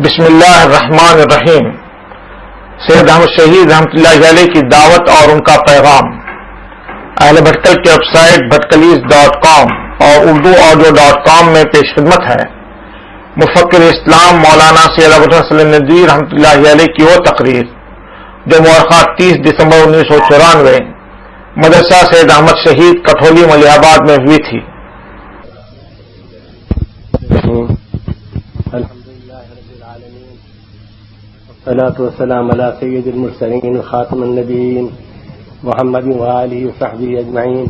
بسم اللہ الرحمن الرحیم۔ سید احمد شہید رحمۃ اللہ علیہ کی دعوت اور ان کا پیغام اہل بھٹکل کی ویب سائٹ bhatkalis.com اور urduaudio.com میں پیش خدمت ہے۔ مفکر اسلام مولانا سید ابو الحسن ندوی رحمۃ اللہ علیہ کی وہ تقریر جو مورخہ 30 دسمبر 1994 مدرسہ سید احمد شہید کٹھولی ملیح آباد میں ہوئی تھی۔ والصلاة والسلام على سيد المرسلين خاتم النبيين محمد وآله وصحبه أجمعين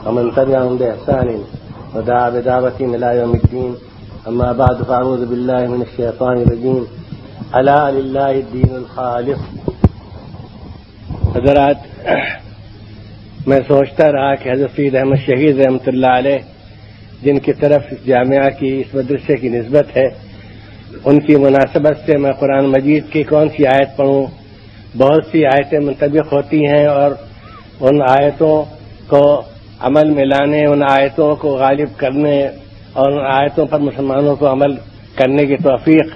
ومن تبعهم بإحسان ودعا بدعوتهم إلى يوم الدين، أما بعد فأعوذ بالله من الشيطان الرجيم۔ ألا لله الدين الخالص۔ حضرات، میں سوچتا رہا کہ حضرت سید احمد شہید رحمۃ اللہ علیہ جن کی طرف اس جامعہ کی اس مدرسے کی نسبت ہے، ان کی مناسبت سے میں قرآن مجید کی کون سی آیت پڑھوں۔ بہت سی آیتیں منطبق ہوتی ہیں اور ان آیتوں کو عمل میں لانے، ان آیتوں کو غالب کرنے اور ان آیتوں پر مسلمانوں کو عمل کرنے کی توفیق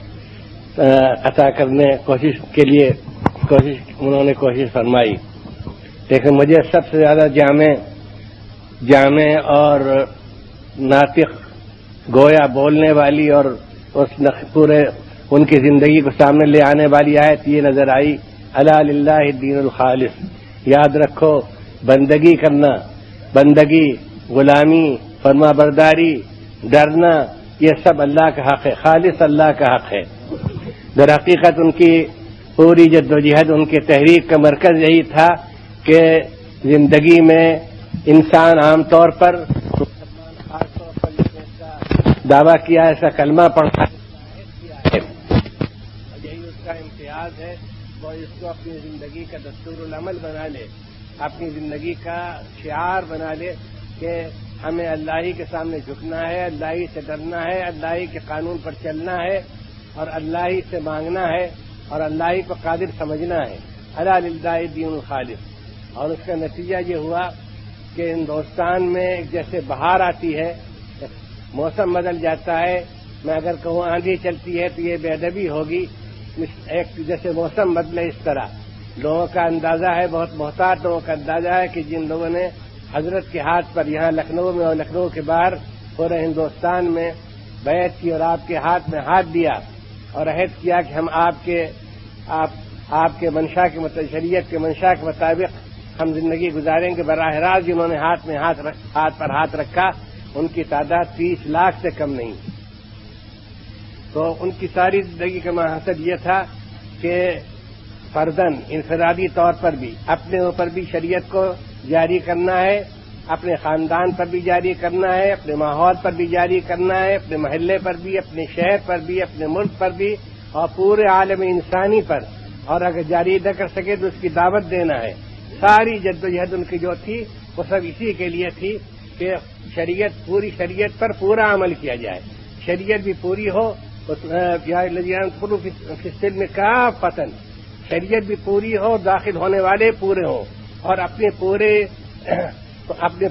عطا کرنے انہوں نے کوشش فرمائی۔ لیکن مجھے سب سے زیادہ جامع اور ناطق گویا بولنے والی اور پورے ان کی زندگی کو سامنے لے آنے والی آیت یہ نظر آئی، الا للہ الدین الخالص۔ یاد رکھو، بندگی کرنا، بندگی، غلامی، فرما برداری، ڈرنا، یہ سب اللہ کا حق ہے، خالص اللہ کا حق ہے۔ در حقیقت ان کی پوری جدوجہد، ان کی تحریک کا مرکز یہی تھا کہ زندگی میں انسان عام طور پر دعویٰ کیا، ایسا کلمہ پڑھا، یہی اس کا امتیاز ہے، وہ اس کو اپنی زندگی کا دستور العمل بنا لے، اپنی زندگی کا شعار بنا لے کہ ہمیں اللہ ہی کے سامنے جھکنا ہے، اللہ ہی سے ڈرنا ہے، اللہ ہی کے قانون پر چلنا ہے اور اللہ ہی سے مانگنا ہے اور اللہ ہی کو قادر سمجھنا ہے۔ الا للہ الدین الخالص۔ اور اس کا نتیجہ یہ ہوا کہ ہندوستان میں جیسے بہار آتی ہے، موسم بدل جاتا ہے، میں اگر کہوں آندھی چلتی ہے تو یہ بے ادبی ہوگی، ایک جیسے موسم بدلے اس طرح لوگوں کا اندازہ ہے، بہت محتاط لوگوں کا اندازہ ہے کہ جن لوگوں نے حضرت کے ہاتھ پر یہاں لکھنؤ میں اور لکھنؤ کے باہر پورے ہندوستان میں بیعت کی اور آپ کے ہاتھ میں ہاتھ دیا اور عہد کیا کہ ہم آپ کے منشا کے شریعت کے منشا کے مطابق ہم زندگی گزاریں گے، براہ راست جنہوں نے ہاتھ میں ہاتھ پر ہاتھ رکھا ان کی تعداد 30 لاکھ سے کم نہیں۔ تو ان کی ساری زندگی کا مقصد یہ تھا کہ فرداً انفرادی طور پر بھی اپنے اوپر بھی شریعت کو جاری کرنا ہے، اپنے خاندان پر بھی جاری کرنا ہے، اپنے ماحول پر بھی جاری کرنا ہے، اپنے محلے پر بھی، اپنے شہر پر بھی، اپنے ملک پر بھی اور پورے عالم انسانی پر، اور اگر جاری نہ کر سکے تو اس کی دعوت دینا ہے۔ ساری جدوجہد ان کی جو تھی وہ سب اسی کے لیے تھی کہ پوری شریعت پر پورا عمل کیا جائے، شریعت بھی پوری ہو، فی السلم کافۃ، شریعت بھی پوری ہو، داخل ہونے والے پورے ہوں اور اپنے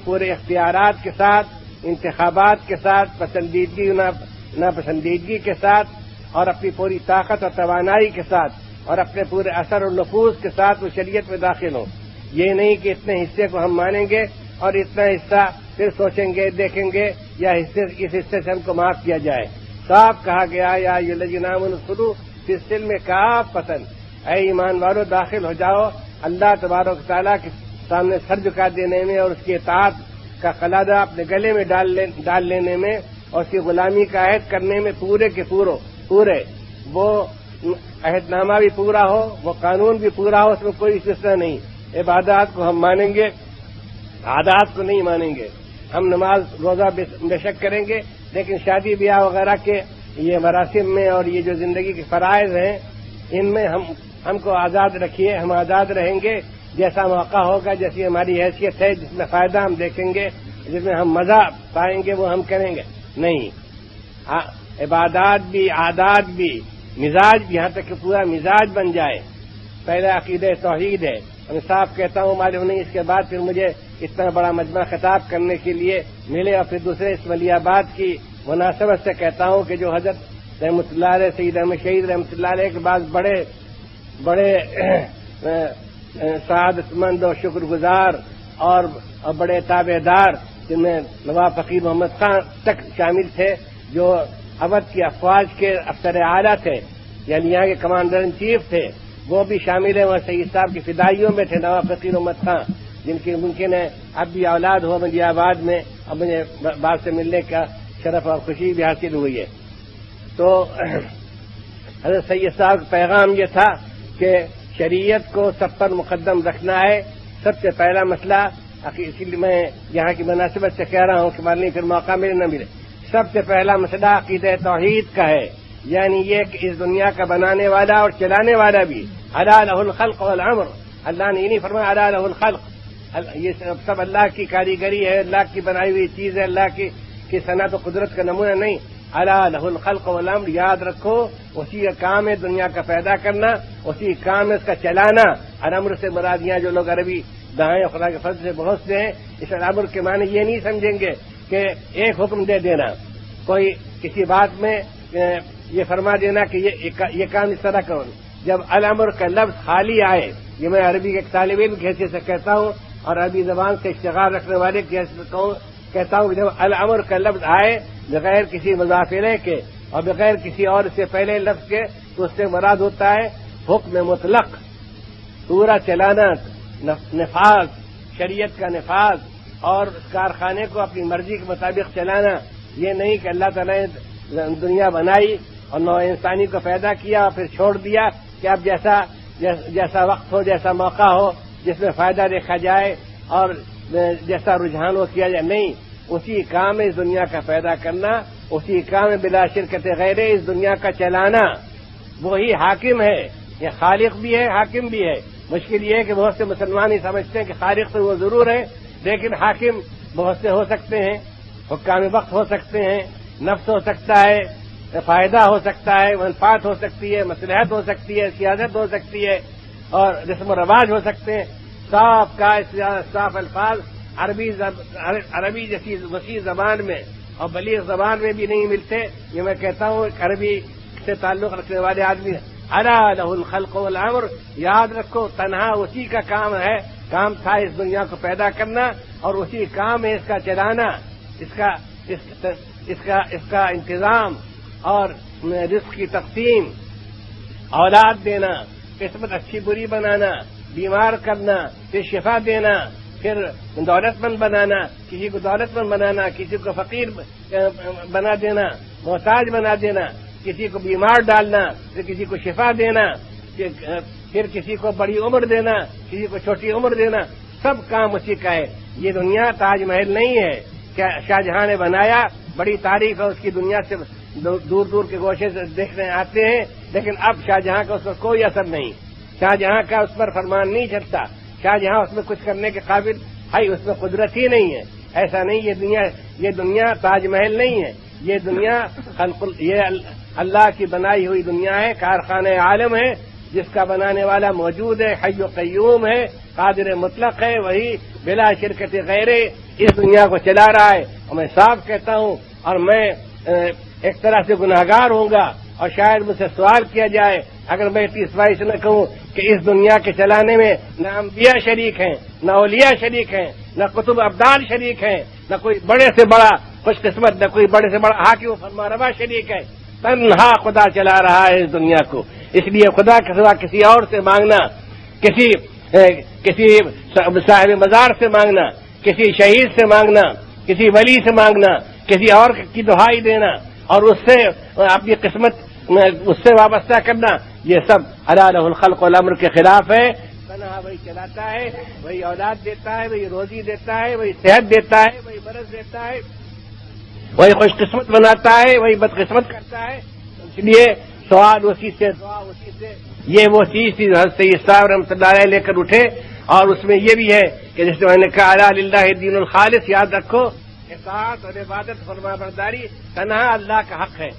پورے اختیارات کے ساتھ، انتخابات کے ساتھ، پسندیدگی ناپسندیدگی کے ساتھ اور اپنی پوری طاقت اور توانائی کے ساتھ اور اپنے پورے اثر اور نفوذ کے ساتھ وہ شریعت میں داخل ہوں۔ یہ نہیں کہ اتنے حصے کو ہم مانیں گے اور اتنا حصہ پھر سوچیں گے، دیکھیں گے یا اس حصے سے ہم کو معاف کیا جائے۔ صاف کہا گیا، یا ایھا الذین آمنوا ادخلوا فی السلم کافۃ، اے ایمان والو داخل ہو جاؤ اللہ تبارک و تعالیٰ کے سامنے سر جھکا دینے میں اور اس کی اطاعت کا قلادہ اپنے گلے میں ڈال لینے میں اور اس کی غلامی کا عہد کرنے میں پورے کے پورے وہ عہد نامہ بھی پورا ہو، وہ قانون بھی پورا ہو، اس میں کوئی استثنا نہیں۔ عبادات کو ہم مانیں گے، عادات کو نہیں مانیں گے۔ ہم نماز روزہ بے شک کریں گے، لیکن شادی بیاہ وغیرہ کے یہ مراسم میں اور یہ جو زندگی کے فرائض ہیں ان میں ہم کو آزاد رکھیے، ہم آزاد رہیں گے، جیسا موقع ہوگا، جیسی ہماری حیثیت ہے، جس میں فائدہ ہم دیکھیں گے، جس میں ہم مزہ پائیں گے وہ ہم کریں گے۔ نہیں، عبادات بھی، عادات بھی، مزاج بھی، یہاں تک کہ پورا مزاج بن جائے۔ پہلا عقیدہ توحید ہے، میں صاف کہتا ہوں، معلوم نہیں اس کے بعد پھر مجھے اتنا بڑا مجمع خطاب کرنے کے لیے ملے اور پھر دوسرے اس ولی آباد کی مناسبت سے کہتا ہوں کہ جو حضرت رحمۃ اللہ علیہ، سید احمد شہید رحمۃ اللہ علیہ کے بعد بڑے سعادت مند اور شکر گزار اور بڑے تابع دار، جن میں نواب فقیر محمد خان تک شامل تھے، جو اودھ کی افواج کے افسر اعلیٰ تھے، یعنی یہاں کے کمانڈر ان چیف تھے، وہ بھی شامل ہیں۔ وہ سید صاحب کی فدائیوں میں تھے نواب فقیر محمد خان، جن کی ممکن ہے اب بھی اولاد ہو مدی آباد میں، اب مجھے باپ سے ملنے کا شرف اور خوشی بھی حاصل ہوئی ہے۔ تو حضرت سید صاحب کا پیغام یہ تھا کہ شریعت کو سب پر مقدم رکھنا ہے۔ سب سے پہلا مسئلہ، اسی لیے میں یہاں کی مناسبت سے کہہ رہا ہوں کہ مان لی پھر موقع ملے نہ ملے، سب سے پہلا مسئلہ عقیدہ توحید کا ہے، یعنی یہ کہ اس دنیا کا بنانے والا اور چلانے والا بھی الا لہ الخلق والامر، اللہ نے یہ نہیں فرمایا الا لہ الخلق، یہ سب اللہ کی کاریگری ہے، اللہ کی بنائی ہوئی چیز ہے، اللہ کی صنعت و قدرت کا نمونہ نہیں، الا لہ الخلق والامر، یاد رکھو اسی کا کام ہے دنیا کا پیدا کرنا، اسی کام ہے اس کا چلانا۔ الامر سے مراد یہاں جو لوگ عربی دائیں اور خدا کے فضل سے بہت سے ہیں، اس الامر کے معنی یہ نہیں سمجھیں گے کہ ایک حکم دے دینا، کوئی کسی بات میں یہ فرما دینا کہ یہ کام اس طرح کرو۔ جب الامر کا لفظ خالی آئے، یہ میں عربی کے ایک طالب علم کی حیثیت سے کہتا ہوں اور عربی زبان سے اشتغال رکھنے والے کی حیثیت سے کہتا ہوں کہ جب الامر کا لفظ آئے بغیر کسی مضاف الیہ کے اور بغیر کسی اور سے پہلے لفظ کے، تو اس سے مراد ہوتا ہے حکم مطلق، پورا چلانا، نفاذ، شریعت کا نفاذ اور اس کارخانے کو اپنی مرضی کے مطابق چلانا۔ یہ نہیں کہ اللہ تعالیٰ نے دنیا بنائی اور نوع انسانی کو پیدا کیا اور پھر چھوڑ دیا کہ اب جیسا وقت ہو، جیسا موقع ہو، جس میں فائدہ دیکھا جائے اور جیسا رجحان ہو کیا جائے، نہیں، اسی کام ہے اس دنیا کا پیدا کرنا، اسی کام ہے بلا شرکت غیر اس دنیا کا چلانا۔ وہی حاکم ہے، یہ خالق بھی ہے، حاکم بھی ہے۔ مشکل یہ ہے کہ بہت سے مسلمان ہی سمجھتے ہیں کہ خالق تو وہ ضرور ہے، لیکن حاکم بہت سے ہو سکتے ہیں، حکام وقت ہو سکتے ہیں، نفس ہو سکتا ہے، فائدہ ہو سکتا ہے، منفعت ہو سکتی ہے، مصلحت ہو سکتی ہے، سیاست ہو سکتی ہے اور رسم و رواج ہو سکتے ہیں۔ صاف کا صاف الفاظ عربی جیسی وسیع زبان میں اور بلیغ زبان میں بھی نہیں ملتے۔ یہ میں کہتا ہوں عربی سے تعلق رکھنے والے آدمی الا لہ الخلق والامر، یاد رکھو تنہا اسی کا کام ہے، کام تھا اس دنیا کو پیدا کرنا اور اسی کام ہے اس کا چلانا، اس کا انتظام اور رزق کی تقسیم، اولاد دینا، قسمت اچھی بری بنانا، بیمار کرنا، پھر شفا دینا، پھر دولت مند بنانا، کسی کو دولت مند بنانا، کسی کو فقیر بنا دینا، محتاج بنا دینا، کسی کو بیمار ڈالنا، پھر کسی کو شفا دینا، پھر کسی کو بڑی عمر دینا، کسی کو چھوٹی عمر دینا، سب کام اسی کا ہے۔ یہ دنیا تاج محل نہیں ہے کہ شاہ جہاں نے بنایا، بڑی تعریف ہے اس کی، دنیا سے دور دور کے گوشے سے دیکھنے آتے ہیں، لیکن اب شاہ جہاں کا اس پر کوئی اثر نہیں، شاہ جہاں کا اس پر فرمان نہیں چلتا، شاہ جہاں اس میں کچھ کرنے کے قابل ہے، اس میں قدرت ہی نہیں ہے۔ ایسا نہیں، یہ دنیا تاج محل نہیں ہے، یہ دنیا یہ اللہ کی بنائی ہوئی دنیا ہے، کارخانہ عالم ہے، جس کا بنانے والا موجود ہے، حی و قیوم ہے، قادر مطلق ہے، وہی بلا شرکت غیر اس دنیا کو چلا رہا ہے۔ اور میں صاف کہتا ہوں، اور میں ایک طرح سے گناہگار ہوں گا اور شاید مجھ سے سوال کیا جائے اگر میں اتنی صفائی سے نہ کہوں کہ اس دنیا کے چلانے میں نہ انبیاء شریک ہیں، نہ اولیاء شریک ہیں، نہ قطب ابدال شریک ہیں، نہ کوئی بڑے سے بڑا خوش قسمت، نہ کوئی بڑے سے بڑا حاکم و فرمانروا شریک ہے، تنہا خدا چلا رہا ہے اس دنیا کو۔ اس لیے خدا کے سوا کسی اور سے مانگنا، کسی صاحب مزار سے مانگنا، کسی شہید سے مانگنا، کسی ولی سے مانگنا، کسی اور کی دہائی دینا اور اس سے اپنی قسمت اس سے وابستہ کرنا، یہ سب الا لہ الخلق والامر کے خلاف ہے۔ تنہا وہی چلاتا ہے، وہی اولاد دیتا ہے، وہی روزی دیتا ہے، وہی صحت دیتا ہے، وہی برس دیتا ہے، وہی خوش قسمت بناتا ہے، وہی بدقسمت کرتا ہے۔ اس لیے سوال اسی سے، دعا اسی سے، یہ وہ چیز تھی حضرت سید صاحب رحمۃ اللہ علیہ لے کر اٹھے۔ اور اس میں یہ بھی ہے کہ جیسے میں نے کہا الا للہ الدین الخالص، یاد رکھو اطاعت اور عبادت فرما برداری تنہا اللہ کا حق ہے،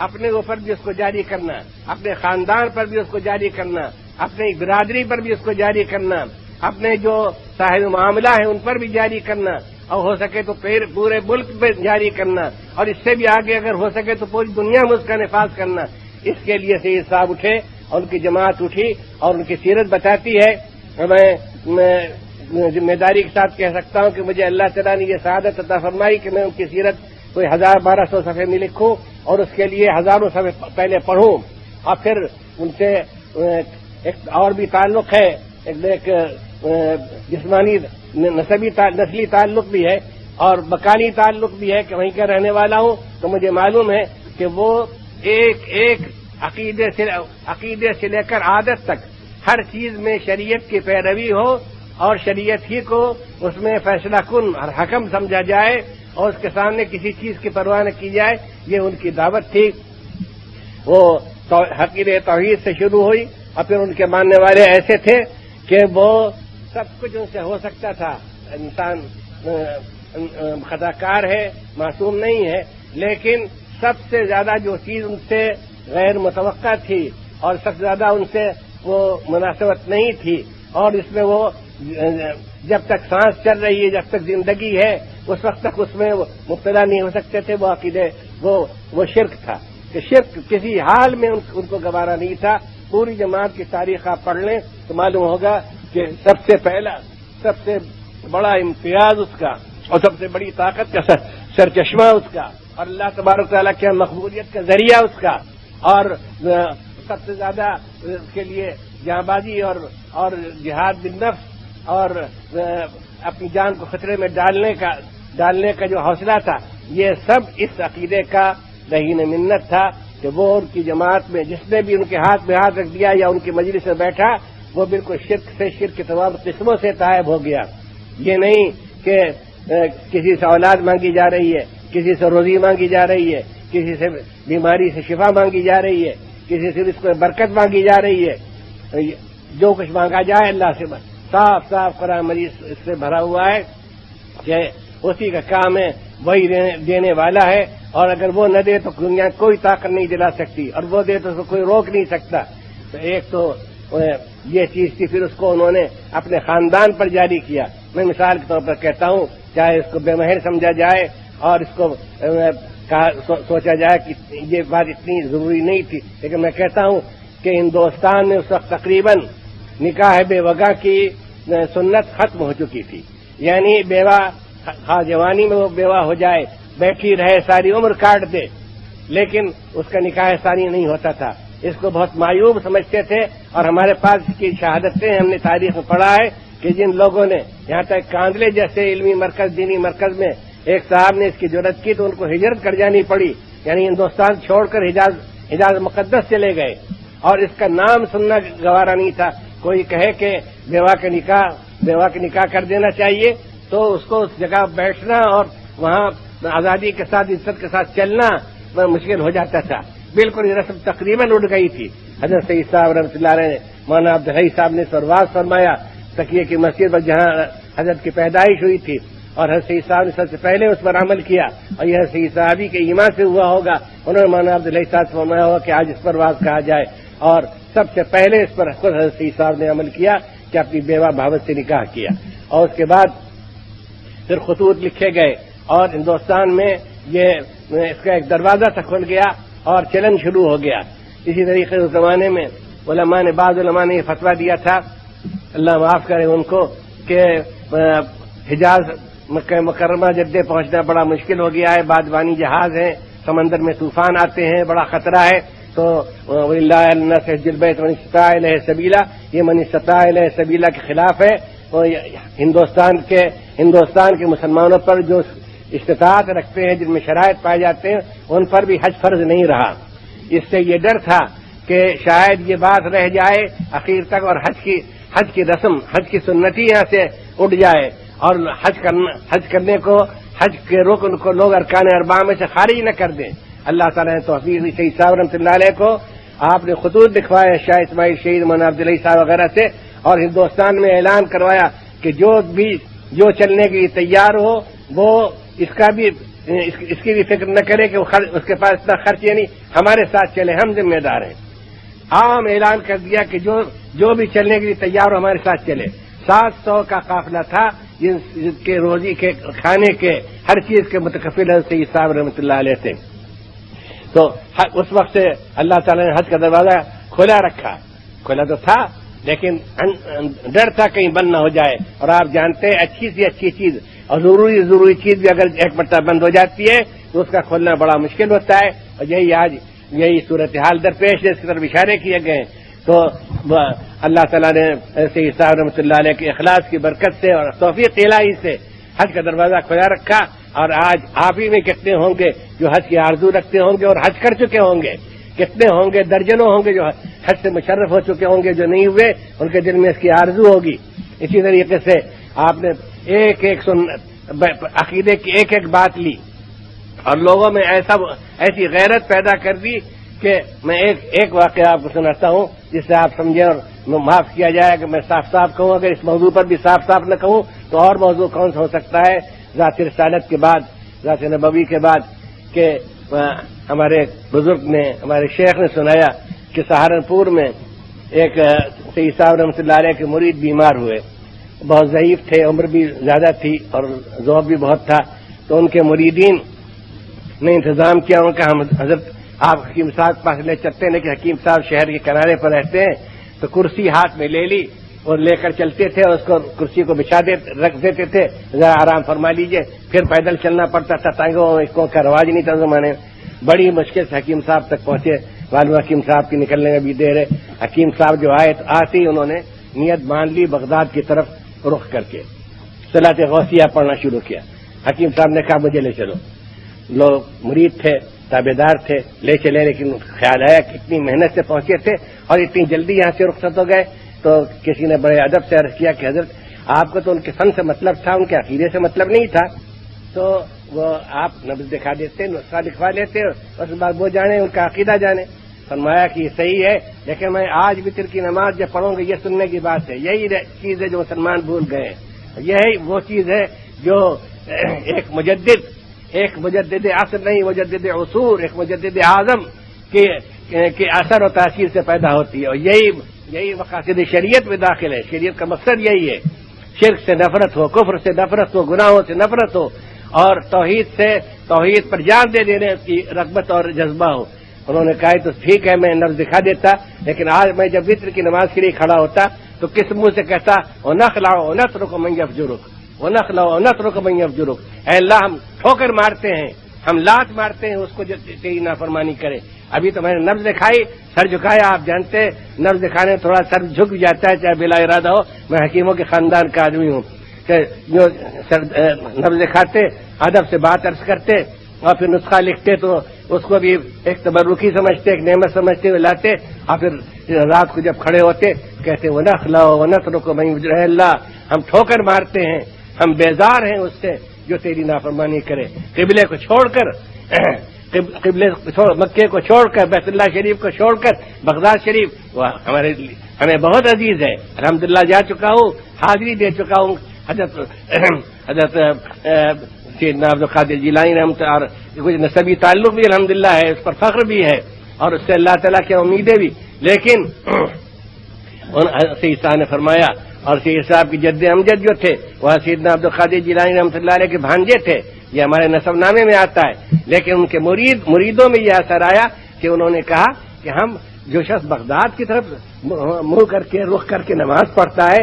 اپنے اوپر بھی اس کو جاری کرنا، اپنے خاندان پر بھی اس کو جاری کرنا، اپنی برادری پر بھی اس کو جاری کرنا، اپنے جو صاحب معاملہ ہیں ان پر بھی جاری کرنا اور ہو سکے تو پورے ملک میں جاری کرنا، اور اس سے بھی آگے اگر ہو سکے تو پوری دنیا میں اس کا نفاذ کرنا۔ اس کے لیے سید صاحب اٹھے اور ان کی جماعت اٹھی، اور ان کی سیرت بتاتی ہے۔ میں ذمہ داری کے ساتھ کہہ سکتا ہوں کہ مجھے اللہ تعالیٰ نے یہ سعادت عطا فرمائی کہ میں ان کی سیرت کوئی 1000-1200 صفحے میں لکھوں، اور اس کے لیے ہزاروں صفحے پہلے پڑھوں، اور پھر ان سے ایک اور بھی تعلق ہے، ایک جسمانی نسلی تعلق بھی ہے اور مکانی تعلق بھی ہے کہ وہیں کا رہنے والا ہوں، تو مجھے معلوم ہے کہ وہ ایک عقیدے سے لے کر عادت تک ہر چیز میں شریعت کی پیروی ہو، اور شریعت ہی کو اس میں فیصلہ کن اور حکم سمجھا جائے، اور اس کے سامنے کسی چیز کی پرواہ نہ کی جائے۔ یہ ان کی دعوت تھی۔ وہ عقیدہ توحید سے شروع ہوئی، اور پھر ان کے ماننے والے ایسے تھے کہ وہ سب کچھ ان سے ہو سکتا تھا۔ انسان خطا کار ہے، معصوم نہیں ہے، لیکن سب سے زیادہ جو چیز ان سے غیر متوقع تھی اور سب سے زیادہ ان سے وہ مناسبت نہیں تھی، اور اس میں وہ جب تک سانس چل رہی ہے، جب تک زندگی ہے، اس وقت تک اس میں مبتلا نہیں ہو سکتے تھے۔ وہ عقیدے وہ شرک تھا کہ شرک کسی حال میں ان کو گوارا نہیں تھا۔ پوری جماعت کی تاریخ آپ پڑھ لیں تو معلوم ہوگا کہ سب سے پہلا، سب سے بڑا امتیاز اس کا اور سب سے بڑی طاقت کا سرچشمہ اس کا، اور اللہ تبارک تعالیٰ کی مقبولیت کا ذریعہ اس کا، اور سب سے زیادہ اس کے لیے جاں بازی اور جہاد بالنفس اور اپنی جان کو خطرے میں ڈالنے کا جو حوصلہ تھا، یہ سب اس عقیدے کا رہین منت تھا کہ وہ ان کی جماعت میں جس نے بھی ان کے ہاتھ میں ہاتھ رکھ دیا یا ان کی مجلس میں بیٹھا، وہ بالکل شرک کی تمام قسموں سے تائب ہو گیا۔ یہ نہیں کہ کسی سے اولاد مانگی جا رہی ہے، کسی سے روزی مانگی جا رہی ہے، کسی سے بیماری سے شفا مانگی جا رہی ہے، کسی سے اس کو برکت مانگی جا رہی ہے۔ جو کچھ مانگا جائے اللہ سے صاف قرآن مجید اس سے بھرا ہوا ہے کہ اسی کا کام ہے، وہی دینے والا ہے، اور اگر وہ نہ دے تو دنیا کوئی طاقت نہیں دلا سکتی، اور وہ دے تو کوئی روک نہیں سکتا۔ تو ایک تو یہ چیز تھی، پھر اس کو انہوں نے اپنے خاندان پر جاری کیا۔ میں مثال کے طور پر کہتا ہوں، چاہے اس کو بے مہر سمجھا جائے اور اس کو سوچا جائے کہ یہ بات اتنی ضروری نہیں تھی، لیکن میں کہتا ہوں کہ ہندوستان میں اس وقت تقریباً نکاح بے وگا کی سنت ختم ہو چکی تھی، یعنی بیوہ جوانی میں وہ بیوہ ہو جائے، بیٹھی رہے، ساری عمر کاٹ دے، لیکن اس کا نکاح ثانی نہیں ہوتا تھا۔ اس کو بہت معیوب سمجھتے تھے، اور ہمارے پاس اس کی شہادتیں ہم نے تاریخ میں پڑھا ہے کہ جن لوگوں نے یہاں تک کاندلے جیسے علمی مرکز، دینی مرکز میں ایک صاحب نے اس کی جرأت کی تو ان کو ہجرت کر جانی پڑی، یعنی ہندوستان چھوڑ کر حجاز مقدس چلے گئے، اور اس کا نام سننا گوارا نہیں تھا۔ کوئی کہے کہ بیوہ کا نکاح کر دینا چاہیے تو اس کو اس جگہ بیٹھنا اور وہاں آزادی کے ساتھ، عزت کے ساتھ چلنا مشکل ہو جاتا تھا۔ بالکل یہ رسم تقریباً اٹھ گئی تھی۔ حضرت سید صاحب رحمۃ اللہ علیہ نے، مولانا عبدالحی صاحب نے سرواز فرمایا تقیہ کی مسجد پر جہاں حضرت کی پیدائش ہوئی تھی، اور حضرت سید صاحب نے سب سے پہلے اس پر عمل کیا، اور یہ سید صاحبی کے ایمان سے ہوا ہوگا۔ انہوں نے مولانا عبدالحی صاحب سے فرمایا ہوگا کہ آج اس پر واز کہا جائے، اور سب سے پہلے اس پر خود حضرت سید صاحب نے عمل کیا کہ اپنی بیوہ بھاوت سے نکاح کیا، اور اس کے بعد پھر خطوط لکھے گئے، اور ہندوستان میں یہ اس کا ایک دروازہ تک کھل گیا اور چلن شروع ہو گیا۔ اسی طریقے اس زمانے میں بعض علماء نے یہ فتویٰ دیا تھا، اللہ معاف کرے ان کو، کہ حجاز مکہ مکرمہ جدہ پہنچنا بڑا مشکل ہو گیا ہے، بادبانی جہاز ہیں، سمندر میں طوفان آتے ہیں، بڑا خطرہ ہے، تو وَلِلَّهِ عَلَى النَّاسِ حِجُّ الْبَيْتِ مَنِ اسْتَطَاعَ إِلَيْهِ سَبِيلًا، یہ من استطاع الیہ سبیلا کے خلاف ہے، اور ہندوستان کے مسلمانوں پر جو استطاعت رکھتے ہیں، جن میں شرائط پائے جاتے ہیں، ان پر بھی حج فرض نہیں رہا۔ اس سے یہ ڈر تھا کہ شاید یہ بات رہ جائے اخیر تک، اور حج کی رسم، حج کی سنتی یہاں سے اٹھ جائے، اور حج کرنے کو، حج کے رکن کو لوگ ارکان اربعہ میں سے خارج نہ کر دیں۔ اللہ تعالیٰ نے توفیق دی سید صاحب رحمۃ اللہ علیہ کو، آپ نے خطوط لکھوائے شاہ اسماعیل شہید، مولانا عبدالحی صاحب وغیرہ سے، اور ہندوستان میں اعلان کروایا کہ جو چلنے کے لیے تیار ہو وہ اس کی بھی فکر نہ کرے کہ اس کے پاس اتنا خرچ، یعنی ہمارے ساتھ چلے، ہم ذمہ دار ہیں۔ عام اعلان کر دیا کہ جو بھی چلنے کے لیے تیار ہو ہمارے ساتھ چلے۔ 700 کا قافلہ تھا جن کے روزی کے کھانے کے ہر چیز کے متکفل حضرت سید صاحب رحمۃ اللہ علیہ تھے. تو اس وقت سے اللہ تعالیٰ نے حج کا دروازہ کھلا رکھا. کھلا تو تھا لیکن ڈر تھا کہیں بند نہ ہو جائے. اور آپ جانتے ہیں اچھی سے اچھی چیز اور ضروری چیز بھی اگر ایک مرتبہ بند ہو جاتی ہے تو اس کا کھولنا بڑا مشکل ہوتا ہے. اور یہی صورتحال درپیش ہے، اس کی طرف اشارے کیے گئے. تو اللہ تعالیٰ نے سید صاحب رحمۃ اللہ علیہ کے اخلاص کی برکت سے اور توفیق الہی سے حج کا دروازہ کھلا رکھا. اور آج آپ ہی میں کتنے ہوں گے جو حج کی آرزو رکھتے ہوں گے اور حج کر چکے ہوں گے، کتنے ہوں گے، درجنوں ہوں گے جو حج سے مشرف ہو چکے ہوں گے، جو نہیں ہوئے ان کے دل میں اس کی آرزو ہوگی. اسی طریقے سے آپ نے ایک عقیدے کی ایک بات لی اور لوگوں میں ایسی غیرت پیدا کر دی کہ میں ایک واقعہ آپ کو سناتا ہوں جس سے آپ سمجھیں اور معاف کیا جائے کہ میں صاف کہوں. اگر اس موضوع پر بھی صاف نہ کہوں تو اور موضوع کون سا ہو سکتا ہے ذات رسالت کے بعد، ذات نبوی کے بعد، کہ ہمارے بزرگ نے، ہمارے شیخ نے سنایا کہ سہارنپور میں ایک سید صاحب رحمۃ اللہ علیہ کے مرید بیمار ہوئے. بہت ضعیف تھے، عمر بھی زیادہ تھی اور ذوق بھی بہت تھا. تو ان کے مریدین نے انتظام کیا ان کا، ہم حضرت آپ حکیم صاحب کے پاس لے چلتے ہیں کہ حکیم صاحب شہر کے کنارے پر رہتے ہیں. تو کرسی ہاتھ میں لے لی اور لے کر چلتے تھے اور اس کو کرسی کو رکھ دیتے تھے، ذرا آرام فرما لیجئے. پھر پیدل چلنا پڑتا تھا، ٹانگوں کا رواج نہیں تھا زمانے میں. بڑی مشکل سے حکیم صاحب تک پہنچے. معلوم حکیم صاحب کی نکلنے میں بھی دیر ہے. حکیم صاحب جو آتے ہی انہوں نے نیت مان لی بغداد کی طرف رخ کر کے صلاۃ غوثیہ پڑھنا شروع کیا. حکیم صاحب نے کہا مجھے لے چلو. لوگ مرید تھے، تابع دار تھے، لے چلے. لیکن خیال آیا کہ اتنی محنت سے پہنچے تھے اور اتنی جلدی یہاں سے رخصت ہو گئے. تو کسی نے بڑے ادب سے عرض کیا کہ حضرت آپ کو تو ان کے فن سے مطلب تھا، ان کے عقیدے سے مطلب نہیں تھا. تو وہ آپ نبض دکھا دیتے، نسخہ لکھوا لیتے، اس کے بعد وہ جانے ان کا عقیدہ جانے. فرمایا کہ یہ صحیح ہے لیکن میں آج وتر کی نماز جب پڑھوں گا یہ سننے کی بات ہے. یہی چیز ہے جو مسلمان بھول گئے ہیں. یہی وہ چیز ہے جو ایک مجدد عصر نہیں، مجدد عصور، ایک مجدد اعظم کے اثر و تاثیر سے پیدا ہوتی ہے. اور یہی مقاصد شریعت میں داخل ہے. شریعت کا مقصد یہی ہے، شرک سے نفرت ہو، کفر سے نفرت ہو، گناہوں سے نفرت ہو اور توحید پر جان دے دینے کی رغبت اور جذبہ ہو. انہوں نے کہا تو ٹھیک ہے میں نفس دکھا دیتا، لیکن آج میں جب وتر کی نماز کے لیے کھڑا ہوتا تو کس منہ سے کہتا وَنَخْلَعُ وَنَتْرُكُ مَن يَفْجُرُكَ وَنَخْلَعُ وَنَتْرُكُ مَن يَفْجُرُكَ. اے اللہ ہم ٹھوکر مارتے ہیں، ہم لات مارتے ہیں اس کو جو تیری نافرمانی کرے. ابھی تو میں نے نبض دکھائی، سر جھکایا. آپ جانتے ہیں نبض دکھانے میں تھوڑا سر جھک جاتا ہے چاہے بلا ارادہ ہو. میں حکیموں کے خاندان کا آدمی ہوں کہ جو نبض دکھاتے، ادب سے بات عرض کرتے اور پھر نسخہ لکھتے تو اس کو بھی ایک تبرکی سمجھتے، ایک نعمت سمجھتے ہوئے لاتے. اور پھر رات کو جب کھڑے ہوتے کہتے وَنَخْلَعُ وَنَتْرُكُ مَن يَفْجُرُكَ. اے اللہ ہم ٹھوکر مارتے ہیں، ہم بیزار ہیں اس سے جو تیری نافرمانی کرے. قبلے کو چھوڑ کر مکے کو چھوڑ کر، بیت اللہ شریف کو چھوڑ کر بغداد شریف ہمیں بہت عزیز ہے. الحمدللہ جا چکا ہوں، حاضری دے چکا ہوں. حضرت سیدنا عبد القادر جیلانی رحمۃ اللہ، اور کچھ نسبی تعلق بھی الحمدللہ ہے، اس پر فخر بھی ہے اور اس سے اللہ تعالیٰ کی امیدیں بھی. لیکن سید صاحب نے فرمایا، اور سید صاحب کی جد امجد جو تھے وہ سیدنا عبد القادر جیلانی رحمۃ اللہ علیہ کے بھانجے تھے. یہ ہمارے نسب نامے میں آتا ہے. لیکن ان کے مریدوں میں یہ اثر آیا کہ انہوں نے کہا کہ ہم جو شخص بغداد کی طرف منہ کر کے رخ کر کے نماز پڑھتا ہے،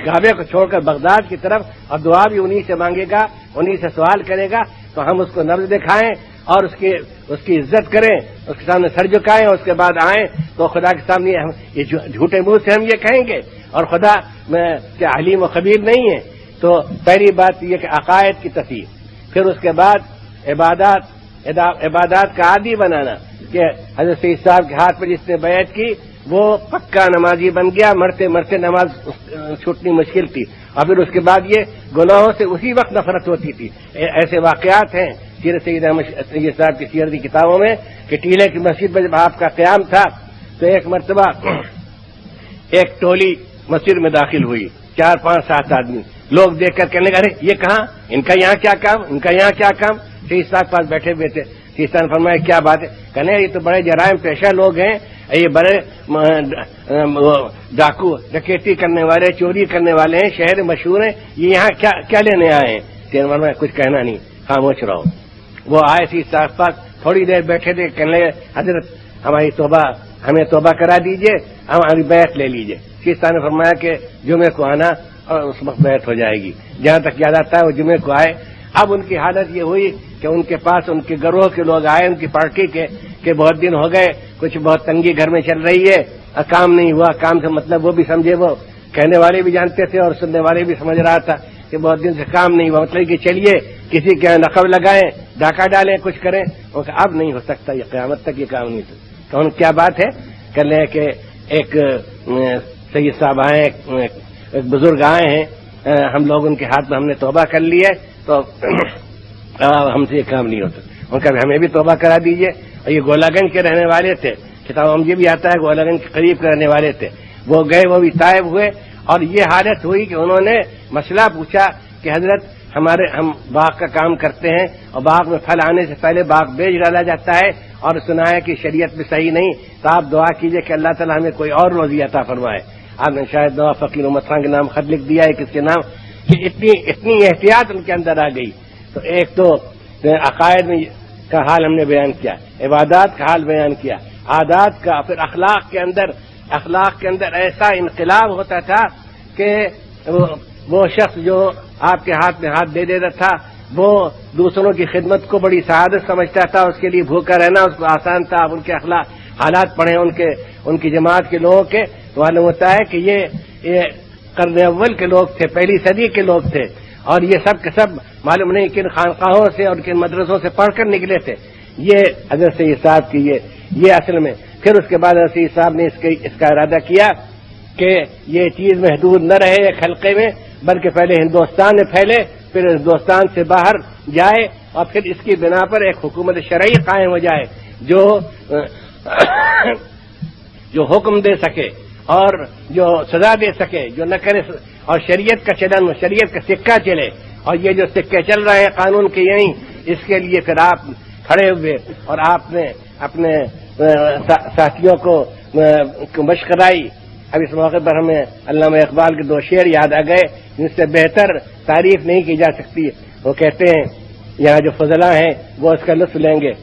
کعبے کو چھوڑ کر بغداد کی طرف، اور دعا بھی انہی سے مانگے گا، انہی سے سوال کرے گا، تو ہم اس کو نبض دکھائیں اور اس کی عزت کریں، اس کے سامنے سر جھکائیں اور اس کے بعد آئیں تو خدا کے سامنے یہ جھوٹے منہ سے ہم یہ کہیں گے. اور خدا میں کیا علیم و خبیر نہیں ہے. تو پہلی بات یہ کہ عقائد کی تصحیح، پھر اس کے بعد عبادات کا عادی بنانا کہ حضرت سید صاحب کے ہاتھ پر جس نے بیعت کی وہ پکا نمازی بن گیا. مرتے نماز چھوٹنی مشکل تھی. اور پھر اس کے بعد یہ گناہوں سے اسی وقت نفرت ہوتی تھی. ایسے واقعات ہیں سیرت سید احمد صاحب کی سیرت کی کتابوں میں کہ ٹیلے کی مسجد میں جب آپ کا قیام تھا تو ایک مرتبہ ایک ٹولی مسجد میں داخل ہوئی، 4 5 7 آدمی. لوگ دیکھ کر کہنے لگے یہ کہاں، ان کا یہاں کیا کام، ان کا یہاں کیا کام. سید صاحب پاس بیٹھے ہوئے تھے. سید صاحب نے فرمایا کیا بات ہے؟ کہنے یہ تو بڑے جرائم پیشہ لوگ ہیں یہ بڑے ڈاکو ڈکیتی کرنے والے چوری کرنے والے ہیں، شہر مشہور ہیں، یہ یہاں کیا لینے آئے ہیں؟ تین میں کچھ کہنا نہیں، خاموش رہو۔ وہ آئے تھی صاحب پاس، تھوڑی دیر بیٹھے تھے، کہنے لگے حضرت ہماری توبہ، ہمیں توبہ کرا دیجئے، ہماری بیعت لے لیجئے۔ شیخ نے فرمایا کہ جمعے کو آنا اور اس وقت بیعت ہو جائے گی۔ جہاں تک یاد آتا ہے وہ جمعے کو آئے۔ اب ان کی حالت یہ ہوئی کہ ان کے پاس ان کے گروہ کے لوگ آئے، ان کی پارٹی کے، کہ بہت دن ہو گئے، کچھ بہت تنگی گھر میں چل رہی ہے، کام نہیں ہوا۔ کام سے مطلب وہ بھی سمجھے، وہ کہنے والے بھی جانتے تھے اور سننے والے بھی سمجھ رہا تھا کہ بہت دن سے کام نہیں ہوا، مطلب کہ چلیے کسی کے نقب لگائیں، ڈاکہ ڈالیں، کچھ کریں۔ اب نہیں ہو سکتا، یہ قیامت تک یہ کام نہیں ہو سکتا۔ تو کیا بات ہے؟ کہہ لیں کہ ایک سید صاحب آئے، ایک بزرگ آئے ہیں، ہم لوگ ان کے ہاتھ میں ہم نے توبہ کر لی ہے، تو ہم سے یہ کام نہیں ہوتا۔ ان کا ہمیں بھی توبہ کرا دیجئے۔ اور یہ گولا گنج کے رہنے والے تھے، کتاب ہم یہ بھی آتا ہے گولا گنج کے قریب کے رہنے والے تھے۔ وہ گئے، وہ بھی تائب ہوئے، اور یہ حالت ہوئی کہ انہوں نے مسئلہ پوچھا کہ حضرت ہم باغ کا کام کرتے ہیں اور باغ میں پھل آنے سے پہلے باغ بیچ ڈالا جاتا ہے، اور سنا ہے کہ شریعت میں صحیح نہیں، تو آپ دعا کیجئے کہ اللہ تعالیٰ ہمیں کوئی اور روزی عطا فرمائے۔ آپ نے شاید دعا فقیر احمد خان کے نام خط لکھ دیا ہے، کس کے نام، کہ اتنی احتیاط ان کے اندر آ گئی۔ تو ایک تو عقائد میں کا حال ہم نے بیان کیا، عبادات کا حال بیان کیا، عادات کا، پھر اخلاق کے اندر ایسا انقلاب ہوتا تھا کہ وہ شخص جو آپ کے ہاتھ میں ہاتھ دے دیتا تھا، وہ دوسروں کی خدمت کو بڑی سعادت سمجھتا تھا، اس کے لیے بھوکا رہنا اس کو آسان تھا۔ اب ان کے حالات پڑھیں ان کی جماعت کے لوگوں کے، تو معلوم ہوتا ہے کہ یہ قرن اول کے لوگ تھے، پہلی صدی کے لوگ تھے، اور یہ سب کے سب معلوم نہیں کن خانقاہوں سے اور کن مدرسوں سے پڑھ کر نکلے تھے۔ یہ حضرت سید صاحب کی یہ اصل میں، پھر اس کے بعد حضرت سید صاحب نے اس کا ارادہ کیا کہ یہ چیز محدود نہ رہے ایک حلقے میں، بلکہ پہلے ہندوستان میں پھیلے، پھر ہندوستان سے باہر جائے، اور پھر اس کی بنا پر ایک حکومت شرعی قائم ہو جائے جو حکم دے سکے اور جو سزا دے سکے، جو نہ کرے، اور شریعت کا چلن، شریعت کا سکہ چلے۔ اور یہ جو سکے چل رہے ہیں قانون کے یہیں، اس کے لیے پھر آپ کھڑے ہوئے اور آپ نے اپنے ساتھیوں کو مشق کرائی۔ اب اس موقع پر ہمیں علامہ اقبال کے دو شعر یاد آ گئے جن سے بہتر تعریف نہیں کی جا سکتی۔ وہ کہتے ہیں، یہاں جو فضلاء ہیں وہ اس کا لطف لیں گے۔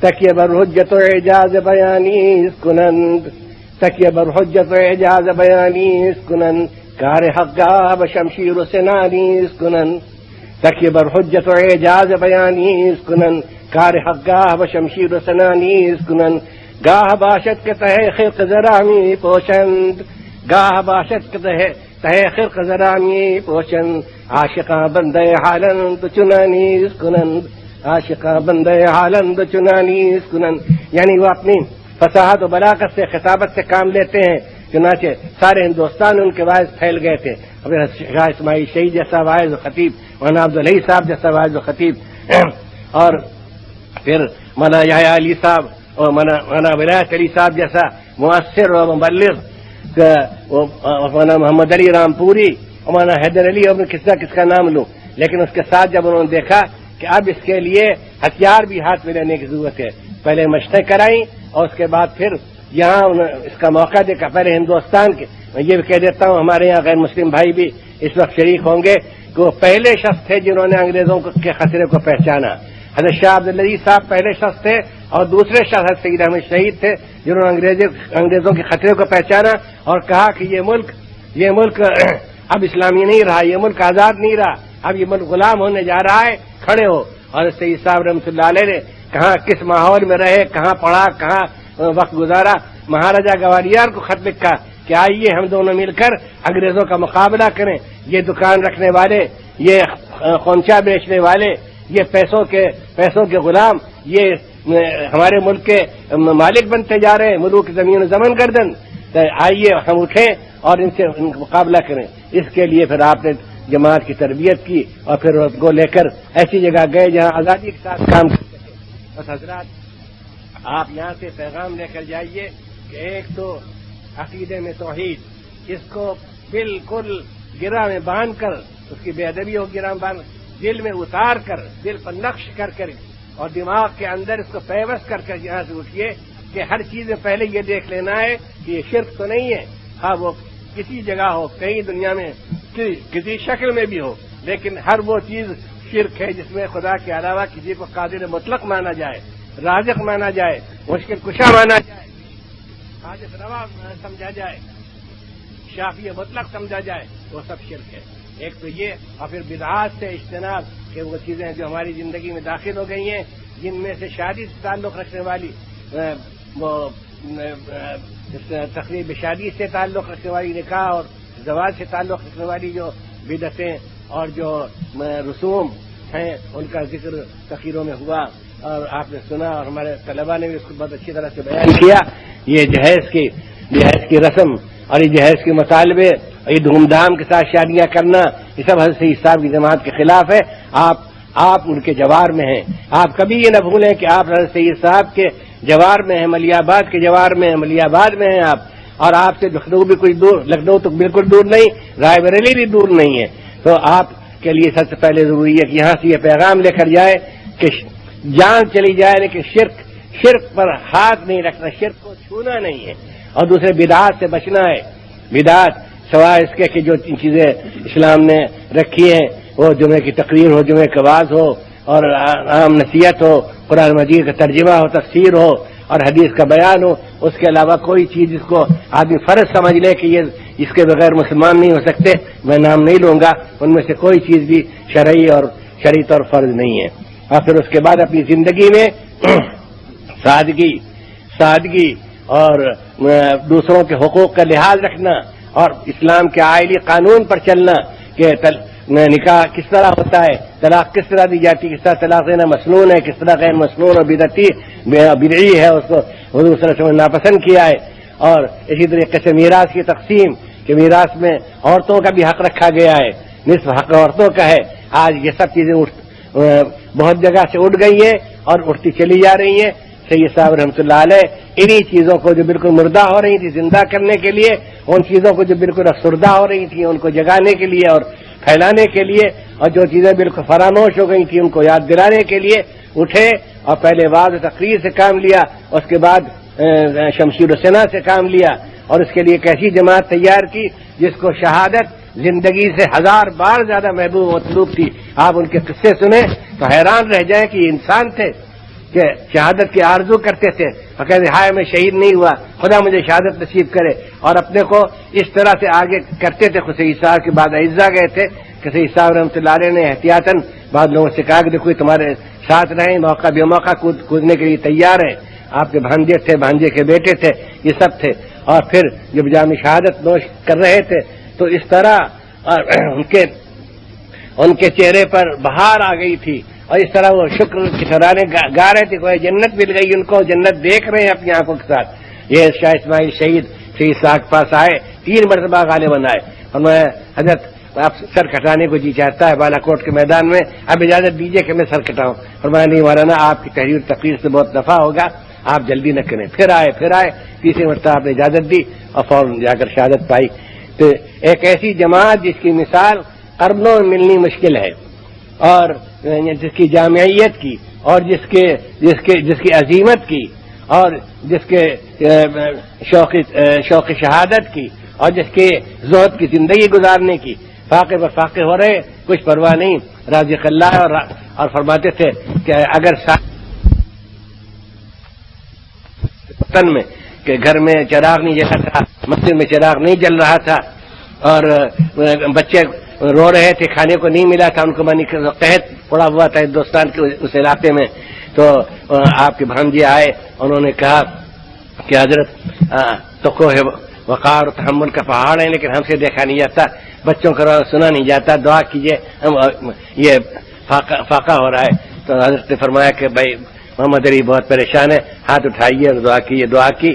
تکیہ بر حجت و اعجاز بیانی کنند، تکیہ بر حجت و اعجاز بیانی کنند، کار حق گاہ شمشیر و سنانی کنند، تکیہ بر حجت و اعجاز بیانی کنند، کار حق گاہ شمشیر و سنانی کنند، گاہ باشد کے تہ خرق زرامی پوشند، گاہ باشد کے تہ خرق زرامی پوشند، عاشقاں بندے حالند چنانی کنند، عاشقاں بندے حالند چنانی کنند۔ یعنی وہ اپنی فصاحت و بلاغت سے، خطابت سے کام لیتے ہیں، چنانچہ سارے ہندوستان ان کے واعظ پھیل گئے تھے۔ شاہ اسماعیل شہید جیسا واعظ و خطیب، مولانا عبدالحی صاحب جیسا واعظ و خطیب، اور پھر مولانا یحییٰ علی صاحب اور مولانا ولایت علی صاحب جیسا مؤثر و مبلغ، مولانا محمد علی رام پوری اور مولانا حیدر علی، اور کس کا نام لوں۔ لیکن اس کے ساتھ جب انہوں نے دیکھا کہ اب اس کے لیے ہتھیار بھی ہاتھ میں لینے کی ضرورت ہے، پہلے مشقیں کرائیں اور اس کے بعد پھر یہاں اس کا موقع دیکھا۔ پہلے ہندوستان کے، میں یہ بھی کہہ دیتا ہوں، ہمارے یہاں غیر مسلم بھائی بھی اس وقت شریک ہوں گے کہ وہ پہلے شخص تھے جنہوں نے انگریزوں کے خطرے کو پہچانا۔ حضرت شاہ عبدالعزیز صاحب پہلے شخص تھے، اور دوسرے شخص حضرت سید احمد شہید تھے جنہوں نے انگریزوں کے خطرے کو پہچانا اور کہا کہ یہ ملک اب اسلامی نہیں رہا، یہ ملک آزاد نہیں رہا، اب یہ ملک غلام ہونے جا رہا ہے، کھڑے ہو۔ اور سید صاحب رحمۃ اللہ علیہ نے کہاں کس ماحول میں رہے، کہاں پڑھا، کہاں وقت گزارا، مہاراجا گوالیار کو خط لکھا کہ آئیے ہم دونوں مل کر انگریزوں کا مقابلہ کریں، یہ دکان رکھنے والے، یہ خونچا بیچنے والے، یہ پیسوں کے غلام، یہ ہمارے ملک کے مالک بنتے جا رہے ہیں، ملوک زمین و زمن گردن، آئیے ہم اٹھیں اور ان سے مقابلہ کریں۔ اس کے لیے پھر آپ نے جماعت کی تربیت کی اور پھر اس کو لے کر ایسی جگہ گئے جہاں آزادی کے ساتھ کام کر سکے۔ بس حضرات، آپ یہاں سے پیغام لے کر جائیے کہ ایک تو عقیدے میں توحید، اس کو بالکل گرہ میں باندھ کر، اس کی بے ادبی ہو گرہ میں باندھ، دل میں اتار کر، دل پر نقش کر کر اور دماغ کے اندر اس کو پیوست کر کر یہاں سے اٹھیے کہ ہر چیز میں پہلے یہ دیکھ لینا ہے کہ یہ شرک تو نہیں ہے، ہاں وہ کسی جگہ ہو، کہیں دنیا میں کسی شکل میں بھی ہو، لیکن ہر وہ چیز شرک ہے جس میں خدا کے علاوہ کسی کو قادر مطلق مانا جائے، رازق مانا جائے، مشکل کشا مانا جائے، حاجت روا سمجھا جائے، شافی مطلق سمجھا جائے، وہ سب شرک ہے۔ ایک تو یہ، اور پھر بدعات سے اجتناب، کہ وہ چیزیں جو ہماری زندگی میں داخل ہو گئی ہیں، جن میں سے شادی سے تعلق رکھنے والی، وہ تقریب شادی سے تعلق رکھنے والی، نکاح اور زواج سے تعلق رکھنے والی جو بدعتیں اور جو رسوم ہیں، ان کا ذکر تقریروں میں ہوا اور آپ نے سنا، اور ہمارے طلباء نے بھی اس کو بہت اچھی طرح سے بیان کیا۔ یہ جہیز کی رسم اور یہ جہیز کے مطالبے اور یہ دھوم دھام کے ساتھ شادیاں کرنا، یہ سب حضرت سید صاحب کی جماعت کے خلاف ہے۔ آپ ان کے جوار میں ہیں، آپ کبھی یہ نہ بھولیں کہ آپ حضرت سید صاحب کے جوار میں ہیں، ملیح آباد کے جوار میں ہیں، ملیح آباد میں ہیں آپ، اور آپ سے لکھنؤ بھی کچھ دور، لکھنؤ تو بالکل دور نہیں، رائے بریلی بھی دور نہیں ہے۔ تو آپ کے لیے سب سے پہلے ضروری ہے کہ یہاں سے یہ پیغام لے کر جائے کہ جان چلی جائے، لیکن شرک پر ہاتھ نہیں رکھنا، شرک کو چھونا نہیں ہے، اور دوسرے بدعات سے بچنا ہے۔ بدعات سوائے اس کے کہ جو چیزیں اسلام نے رکھی ہیں، وہ جمعے کی تقریر ہو، جمعے کا واز ہو، اور عام نصیحت ہو، قرآن مجید کا ترجمہ ہو، تفسیر ہو، اور حدیث کا بیان ہو، اس کے علاوہ کوئی چیز جس کو آدمی فرض سمجھ لے کہ یہ اس کے بغیر مسلمان نہیں ہو سکتے، میں نام نہیں لوں گا، ان میں سے کوئی چیز بھی شرعی طور فرض نہیں ہے۔ اور پھر اس کے بعد اپنی زندگی میں سادگی اور دوسروں کے حقوق کا لحاظ رکھنا، اور اسلام کے آئلی قانون پر چلنا کہ نکاح کس طرح ہوتا ہے، طلاق کس طرح دی جاتی ہے، کس طرح طلاق دینا مسنون ہے، کس طرح غیر مسنون اور بدعی ہے، اس کو حضور صلی اللہ علیہ وسلم نے ناپسند کیا ہے۔ اور اسی طریقے سے میراث کی تقسیم، کہ میراث میں عورتوں کا بھی حق رکھا گیا ہے، نصف حق عورتوں کا ہے۔ آج یہ سب چیزیں بہت جگہ سے اٹھ گئی ہیں اور اٹھتی چلی جا رہی ہیں۔ سید صاحب رحمۃ اللہ علیہ انہی چیزوں کو جو بالکل مردہ ہو رہی تھی زندہ کرنے کے لیے، ان چیزوں کو جو بالکل افسردہ ہو رہی تھی ان کو جگانے کے لیے اور پھیلانے کے لیے، اور جو چیزیں بالکل فراموش ہو گئی تھیں ان کو یاد دلانے کے لیے اٹھے، اور پہلے واعظ و تقریر سے کام لیا، اس کے بعد شمشیر و سنا سے کام لیا، اور اس کے لیے ایک ایسی جماعت تیار کی جس کو شہادت زندگی سے 1000 بار زیادہ محبوب و مطلوب تھی۔ آپ ان کے قصے سنیں تو حیران رہ جائیں کہ یہ انسان تھے کہ شہادت کی آرزو کرتے تھے اور کہتے ہائے میں شہید نہیں ہوا، خدا مجھے شہادت نصیب کرے، اور اپنے کو اس طرح سے آگے کرتے تھے۔ خود سید صاحب کے بعد اعزا گئے تھے کہ سید صاحب رحمۃ اللہ علیہ نے احتیاطاً بعض لوگوں سے کہا کہ دیکھو تمہارے ساتھ رہیں، موقع بے موقع کودنے کے لیے تیار ہیں۔ آپ کے بھانجے تھے، بھانجے کے بیٹے تھے، یہ سب تھے، اور پھر جب جام شہادت نوش کر رہے تھے تو اس طرح ان کے چہرے پر بہار آ گئی تھی، اور اس طرح وہ شکر کی ترانے گا رہے تھے، کوئی جنت مل گئی ان کو، جنت دیکھ رہے ہیں اپنی آنکھوں کے ساتھ۔ یہ شاہ اسماعیل شہید سید صاحب کے پاس آئے، 3 مرتبہ غالباً آئے، اور میں حضرت آپ سر کٹانے کو جی چاہتا ہے بالا کوٹ کے میدان میں، اب اجازت دیجیے کہ میں سر کٹاؤں، اور میں نہیں مولانا آپ کی تحریر تقریر سے بہت نفع ہوگا، آپ جلدی نہ کریں۔ پھر آئے 3 مرتبہ آپ نے اجازت دی اور فوراً جا کر شہادت پائی۔ تو ایک ایسی جماعت جس کی مثال قرنوں میں ملنی مشکل ہے، اور جس کی جامعیت کی، اور جس کی عظیمت کی، اور جس کے شوق شہادت کی، اور جس کے زہد کی زندگی گزارنے کی، فاقے پر فاقے ہو رہے، کچھ پرواہ نہیں، راضی اللہ، اور فرماتے تھے کہ اگر وطن میں کہ گھر میں چراغ نہیں جلا تھا، مسجد میں چراغ نہیں جل رہا تھا، اور بچے رو رہے تھے، کھانے کو نہیں ملا تھا، ان کو قحط پڑا ہوا تھا ہندوستان کے اس علاقے میں، تو آپ کے بھانجے آئے، انہوں نے کہا کہ حضرت تو کوہ وقار و تحمل کا پہاڑ ہے، لیکن ہم سے دیکھا نہیں جاتا، بچوں کا سنا نہیں جاتا، دعا کیجیے، یہ فاقہ ہو رہا ہے۔ تو حضرت نے فرمایا کہ بھائی محمد علی بہت پریشان ہے، ہاتھ اٹھائیے اور دعا کیجیے۔ دعا کی،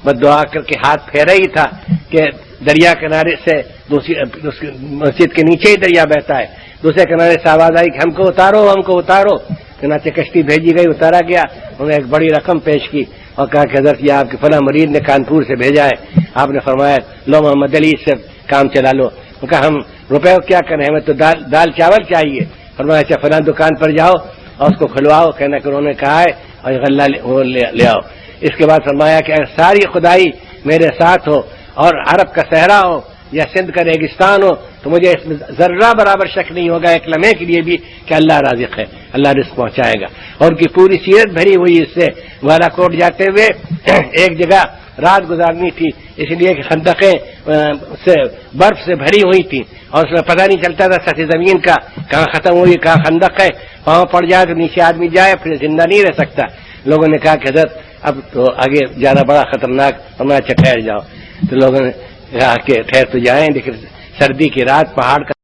بس دعا کر کے ہاتھ پھیرا ہی تھا کہ دریا کنارے سے مسجد کے نیچے ہی دریا بہتا ہے، دوسرے کنارے سے آواز آئی کہ ہم کو اتارو، ہم کو اتارو۔ چنانچہ کشتی بھیجی گئی، اتارا گیا، انہوں نے ایک بڑی رقم پیش کی اور کہا کہ حضرت یہ آپ کے فلاں مریض نے کانپور سے بھیجا ہے۔ آپ نے فرمایا لو محمد علی سے کام چلا لو۔ وہ کہا ہم روپے کو کیا کریں، ہمیں تو دال چاول چاہیے۔ فرمایا اچھا فلاں دکان پر جاؤ اور اس کو کھلواؤ، کہنا کہ انہوں نے کہا ہے، اور غلہ لے آؤ۔ اس کے بعد فرمایا کہ اگر ساری خدائی میرے ساتھ ہو اور عرب کا صحرا ہو یا سندھ کا ریگستان ہو تو مجھے اس میں ذرہ برابر شک نہیں ہوگا ایک لمحے کے لیے بھی کہ اللہ رازق ہے، اللہ رزق پہنچائے گا. اور ان کی پوری سیرت بھری ہوئی اس سے. بالا کوٹ جاتے ہوئے ایک جگہ رات گزارنی تھی، اس لیے کہ خندقیں سے برف سے بھری ہوئی تھیں اور اس میں پتہ نہیں چلتا تھا سطح زمین کا کہاں ختم ہوئی کہاں خندق ہے، پاؤں پڑ جائے تو نیچے آدمی جائے پھر زندہ نہیں رہ سکتا. لوگوں نے کہا کہ حضرت اب تو آگے زیادہ بڑا خطرناک، ہمیں اچھا ٹھہر جاؤ. تو لوگوں نے کہا کہ ٹھہر تو جائیں لیکن سردی کی رات پہاڑ کا